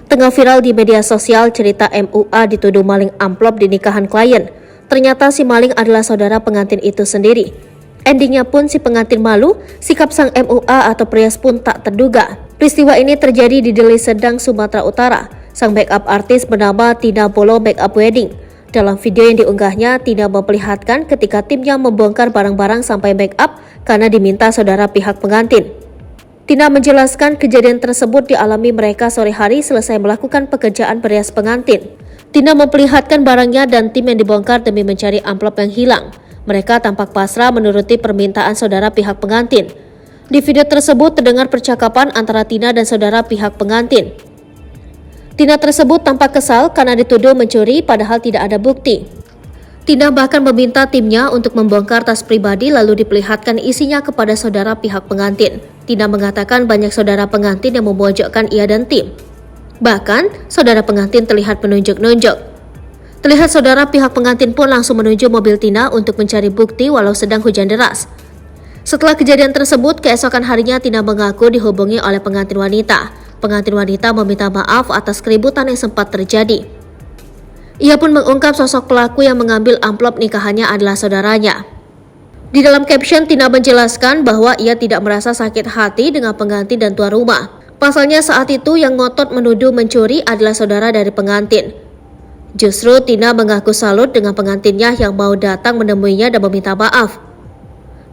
Tengah viral di media sosial cerita MUA dituduh maling amplop di nikahan klien. Ternyata si maling adalah saudara pengantin itu sendiri. Endingnya pun si pengantin malu, sikap sang MUA atau Prias pun tak terduga. Peristiwa ini terjadi di Deli Serdang, Sumatera Utara. Sang makeup artis bernama Tina Bolo Makeup Wedding. Dalam video yang diunggahnya, Tina memperlihatkan ketika timnya membongkar barang-barang sampai makeup karena diminta saudara pihak pengantin. Tina menjelaskan kejadian tersebut dialami mereka sore hari selesai melakukan pekerjaan berias pengantin. Tina memperlihatkan barangnya dan tim yang dibongkar demi mencari amplop yang hilang. Mereka tampak pasrah menuruti permintaan saudara pihak pengantin. Di video tersebut terdengar percakapan antara Tina dan saudara pihak pengantin. Tina tersebut tampak kesal karena dituduh mencuri padahal tidak ada bukti. Tina bahkan meminta timnya untuk membongkar tas pribadi lalu diperlihatkan isinya kepada saudara pihak pengantin. Tina mengatakan banyak saudara pengantin yang memojokkan ia dan tim. Bahkan, saudara pengantin terlihat menunjuk-nunjuk. Terlihat saudara pihak pengantin pun langsung menuju mobil Tina untuk mencari bukti walau sedang hujan deras. Setelah kejadian tersebut, keesokan harinya Tina mengaku dihubungi oleh pengantin wanita. Pengantin wanita meminta maaf atas keributan yang sempat terjadi. Ia pun mengungkap sosok pelaku yang mengambil amplop nikahannya adalah saudaranya. Di dalam caption, Tina menjelaskan bahwa ia tidak merasa sakit hati dengan pengantin dan tuan rumah. Pasalnya saat itu yang ngotot menuduh mencuri adalah saudara dari pengantin. Justru Tina mengaku salut dengan pengantinnya yang mau datang menemuinya dan meminta maaf.